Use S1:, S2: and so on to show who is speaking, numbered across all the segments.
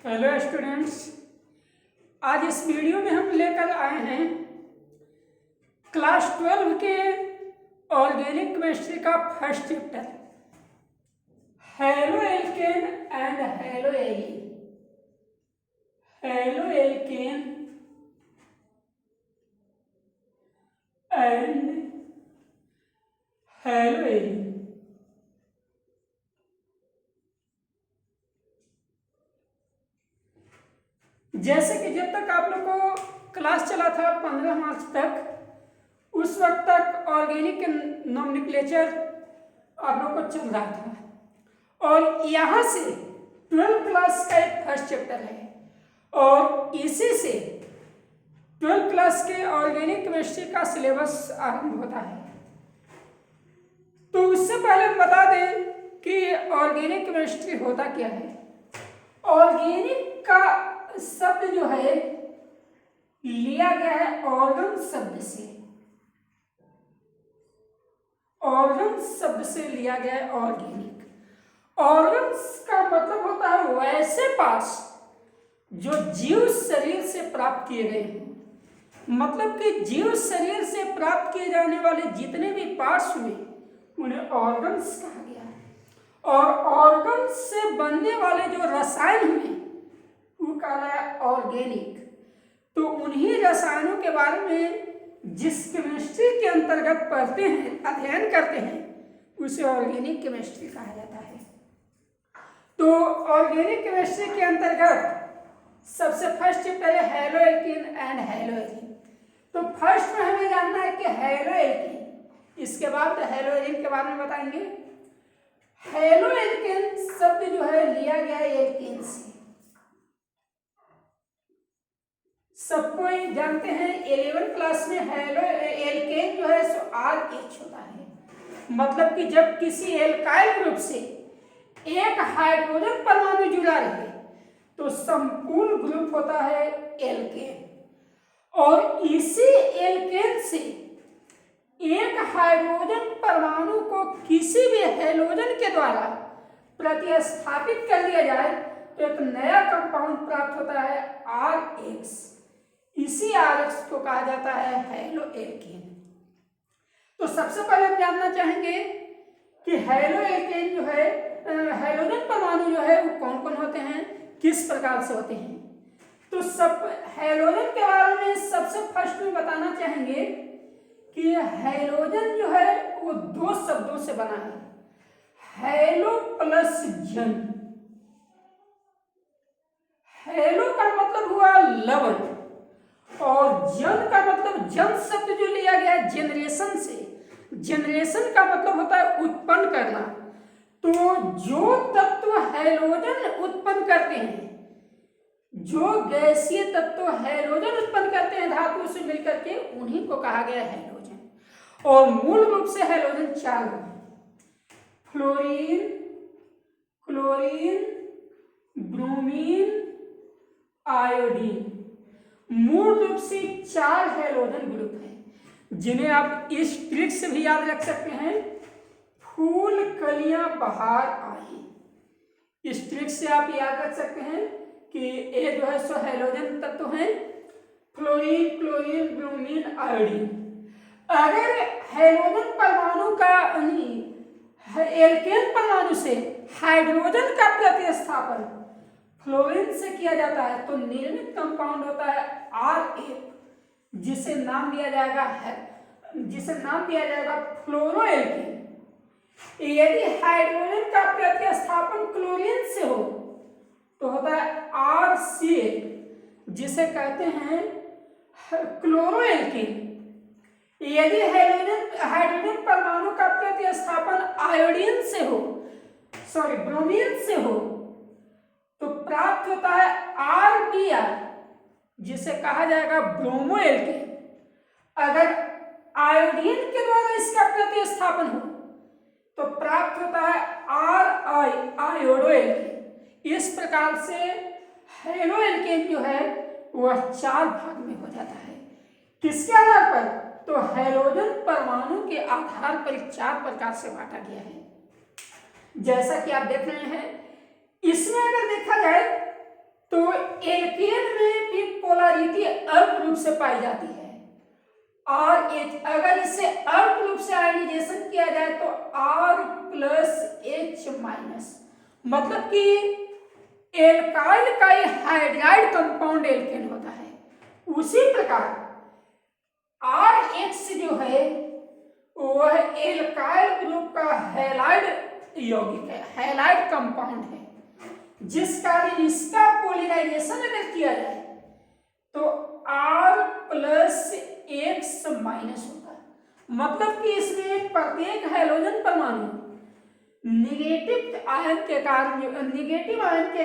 S1: Hello students, आज इस video में हम लेकर आए हैं क्लास 12 के ऑर्गेनिक केमिस्ट्री का first chapter haloalkane and haloarene. Haloalkane and haloarene. जैसे कि जब तक आप लोग को क्लास चला था 15 मार्च तक, उस वक्त तक ऑर्गेनिक नॉमेनक्लेचर आप लोग को चल रहा था और यहाँ से 12 क्लास का एक फर्स्ट चैप्टर है और इसी से 12 क्लास के ऑर्गेनिक केमिस्ट्री का सिलेबस आरंभ होता है। तो उससे पहले हम बता दें कि ऑर्गेनिक केमिस्ट्री होता क्या है। ऑर्गेनिक का शब्द जो है लिया गया है ऑर्गन शब्द से। ऑर्गन शब्द से लिया गया है ऑर्गेनिक। ऑर्गन का मतलब होता है वैसे पार्ट्स जो जीव शरीर से प्राप्त किए गए हैं। मतलब कि जीव शरीर से प्राप्त किए जाने वाले जितने भी पार्ट्स हुए उन्हें ऑर्गन्स कहा गया और ऑर्गन से बनने वाले जो रसायन हुए वो कहा है ऑर्गेनिक। तो उन्हीं रसायनों के बारे में जिस केमिस्ट्री के अंतर्गत पढ़ते हैं, अध्ययन करते हैं, उसे ऑर्गेनिक केमिस्ट्री कहा जाता है। तो ऑर्गेनिक केमिस्ट्री के अंतर्गत सबसे फर्स्ट चैप्टर है हेलो एल्केन एंड हेलो एलीन। तो फर्स्ट में हमें जानना है कि हेलो एल्केन, इसके बाद हेलो एलीन के बारे में बताएंगे। हेलो एल्केन शब्द जो है लिया गया है एल्केन से। सब कोई जानते हैं 11 क्लास में हेलो एल्केन जो है सो RH होता है। मतलब कि जब किसी एल्काइल ग्रुप से एक हाइड्रोजन परमाणु जुड़ा रहे तो संपूर्ण ग्रुप होता है एल्केन और इसी एल्केन से एक हाइड्रोजन परमाणु को किसी भी हैलोजन के द्वारा प्रतिस्थापित कर दिया जाए तो एक नया कंपाउंड प्राप्त होता है RH। इसी RH को कहा जाता है हेलो एल्केन। तो सबसे पहले हम जानना चाहेंगे कि हेलो एल्केन जो है हैलोजन परमाणु जो है वो कौन कौन होते हैं, किस प्रकार से होते हैं। तो सब हैलोजन के बारे में सबसे फर्स्ट में बताना चाहेंगे कि हैलोजन जो है वो दो शब्दों से बना है, हैलो प्लस जन। हैलो का मतलब हुआ लवण और जन का मतलब जन शब्द जो लिया गया है जेनरेशन से। जेनरेशन का मतलब होता है उत्पन्न करना। तो जो तत्व हैलोजन उत्पन्न करते हैं, जो गैसीय तत्व हैलोजन उत्पन्न करते हैं धातुओं से मिलकर के, उन्हीं को कहा गया हैलोजन। और मूल रूप से हैलोजन 4 हैं, फ्लोरीन, क्लोरीन, ब्रोमीन, आयोडीन। मूल रूप से 4 हैलोजन ग्रुप हैं जिन्हें आप इस ट्रिक से भी याद रख सकते हैं, फूल कलियां बहार आई। इस ट्रिक से आप याद रख सकते हैं कि ये जो है सो हैलोजन तत्व हैं, फ्लोरीन, क्लोरीन, ब्रोमीन, आयोडीन। अगर हैलोजन परमाणु का एल्केन परमाणु से हाइड्रोजन का प्रतिस्थापन फ्लोरीन से किया जाता है तो निर्मित कंपाउंड होता है RH, जिसे नाम दिया जाएगा फ्लोरोएल्केन। यदि हाइड्रोजन का प्रतिस्थापन क्लोरीन से हो तो होता है RCl, जिसे कहते हैं क्लोरोएल्केन। यदि हाइड्रोजन परमाणु का प्रतिस्थापन आयोडीन से हो, ब्रोमीन से हो, तो प्राप्त होता है RBr, जिसे कहा जाएगा ब्रोमोएल्केन। अगर आयोडीन के द्वारा इसका प्रतिस्थापन हो तो प्राप्त होता है RI, आयोडोएल्केन। इस प्रकार से हेलो एल्केन जो है वह 4 भाग में हो जाता है। किसके आधार पर? तो हैलोजन परमाणु के आधार पर 4 प्रकार से बांटा गया है। जैसा कि आप देख रहे हैं, इसमें अगर देखा जाए तो एल्केन में भी पोलैरिटी अल्प रूप से पाई जाती है, और अगर इसे अल्प रूप से आयनाइजेशन किया जाए तो R+H-, मतलब कि एल्काइल का हाइड्राइड कंपाउंड एल्केन होता है। उसी प्रकार RH जो है वह एल्काइल ग्रुप का हैलाइड यौगिक है, हैलाइड कंपाउंड है, जिस कारण इसका पोलराइजेशन अगर किया जाए तो R+X- होगा। मतलब कि इसमें प्रत्येक हाइड्रोजन परमाणु निगेटिव आयन के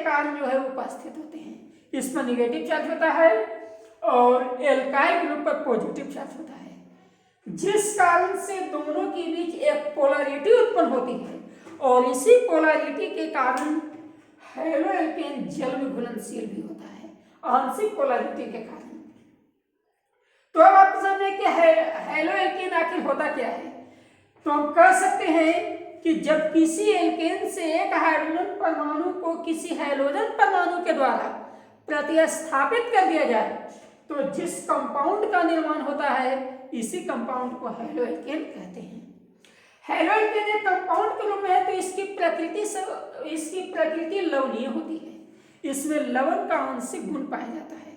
S1: कारण जो है उपस्थित होते हैं। इसमें निगेटिव चार्ज होता है और एल्काइल ग्रुप पर पॉजिटिव चार्ज होता है, जिस कारण से दोनों के बीच एक पोलैरिटी उत्पन्न होती है, और इसी पोलैरिटी के कारण हैलोएल्केन जल में घुलनशील भी होता है, आंशिक पोलैरिटी के कारण। तो अब आप समझे कि हैलोएल्केन आखिर होता क्या है। तो हम कह सकते हैं कि जब किसी एल्केन से एक हाइड्रोजन परमाणु को किसी हैलोजन परमाणु के द्वारा प्रतिस्थापित कर दिया जाए तो जिस कंपाउंड का निर्माण होता है इसी कंपाउंड को हैलोएल्केन कहते हैं। हैलोएल्केन एक कंपाउंड के रूप में है तो इसकी प्रकृति लवणीय होती है, इसमें लवण का आंशिक गुण पाया जाता है।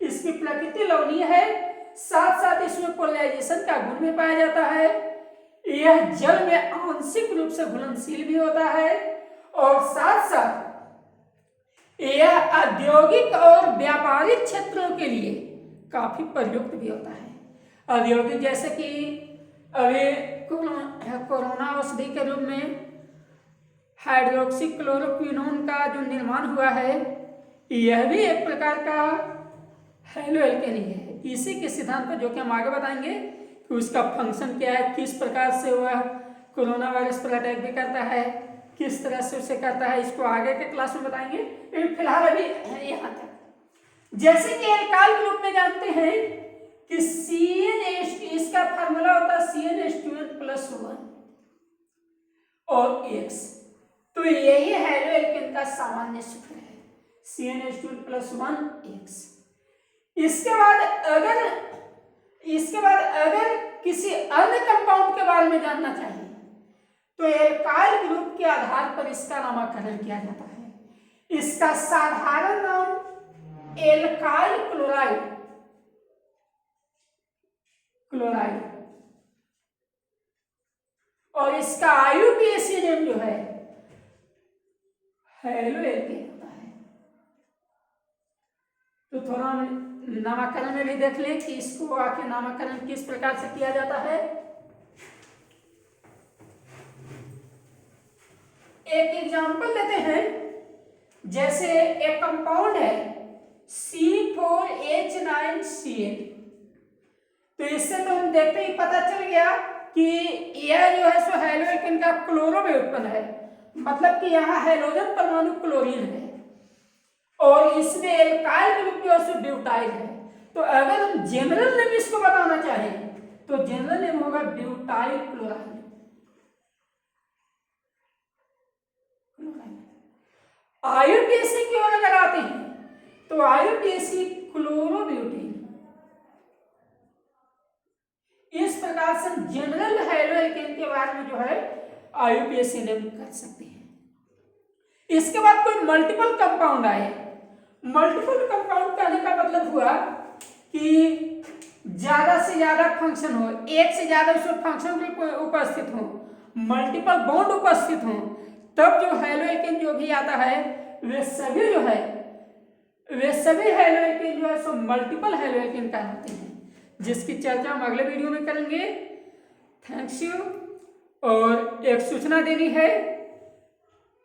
S1: इसकी प्रकृति लवणीय है, साथ साथ इसमें पोलराइजेशन का गुण भी पाया जाता है। यह जल में आंशिक रूप से घुलनशील भी होता है, और साथ साथ यह औद्योगिक और व्यापारिक क्षेत्रों के लिए काफी प्रयुक्त भी होता है। औद्योगिक जैसे कि अभी कोरोना औषधि के रूप में हाइड्रोक्सीक्लोरोक्विनोन का जो निर्माण हुआ है यह भी एक प्रकार का हैलोएल्केन ही है। इसी के सिद्धांत पर जो कि हम आगे बताएंगे कि उसका फंक्शन क्या है, किस प्रकार से वह कोरोना वायरस पर अटैक भी करता है, किस तरह से उसे करता है, इसको आगे के क्लास में बताएंगे। फिलहाल अभी यहाँ तक। जैसे कि एल्काइल ग्रुप में जानते हैं कि CnH, इसका फार्मूला होता है CnH2n+1 और X, तो यही हैलोएल्केन का सामान्य सूत्र है CnH2n+1 X। इसके बाद अगर किसी अन्य कंपाउंड के बारे में जानना चाहिए तो एल्काइल ग्रुप के आधार पर इसका नामकरण किया जाता है। इसका साधारण नाम एल्काइल क्लोराइड और इसका IUPAC नेम जो है हैलोएल्केन होता है। तो थोड़ा नामकरण में भी देख लें कि इसको आखिर नामकरण किस प्रकार से किया जाता है। एक एग्जांपल लेते हैं, जैसे एक कंपाउंड है C4H9Cl, तो इससे तो हम देखते ही पता चल गया कि यह जो है सो हैलोएल्केन का क्लोरो में उत्पन्न है, मतलब कि यहाँ हैलोजन परमाणु क्लोरीन है और इसमें एल्काइल ग्रुप जो है ब्यूटाइल है। तो अगर हम जनरल नेम इसको बताना चाहें तो जनरल नेम होगा ब्यूटाइल क्लोराइड। IUPAC की ओर अगर आते हैं तो IUPAC क्लोरोब्यूटेन। इस प्रकार से जनरल हैलोएल्केन के बारे में जो है IUPAC नेम कर सकते हैं। इसके बाद कोई मल्टीपल कंपाउंड आए। मल्टीपल कंपाउंड कहने का मतलब हुआ कि ज्यादा से ज्यादा फंक्शन हो, एक से ज्यादा उसमें फंक्शन उपस्थित हो, मल्टीपल बॉन्ड उपस्थित हो, तब जो हैलोएल्केन जो भी आता है वे सभी हैलोएल्केन जो है सो मल्टीपल हैलोएल्केन कहलाते हैं, जिसकी चर्चा हम अगले वीडियो में करेंगे। Thanks you. और एक सूचना देनी है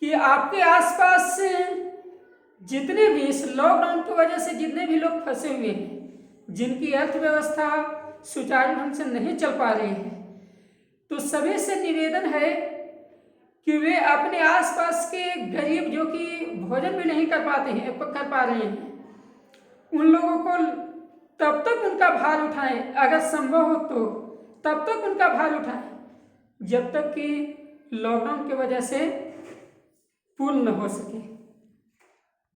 S1: कि आपके आसपास जितने भी इस लॉकडाउन की वजह से जितने भी लोग फंसे हुए हैं, जिनकी अर्थव्यवस्था सुचारू ढंग से नहीं चल पा रही है, तो सभी से निवेदन है कि वे अपने आसपास के गरीब जो कि भोजन भी नहीं कर पा रहे हैं, उन लोगों को तब तक उनका भार उठाएं, अगर संभव हो तो तब तक उनका भार उठाएं जब तक कि लॉकडाउन की वजह से पूर्ण न हो सके।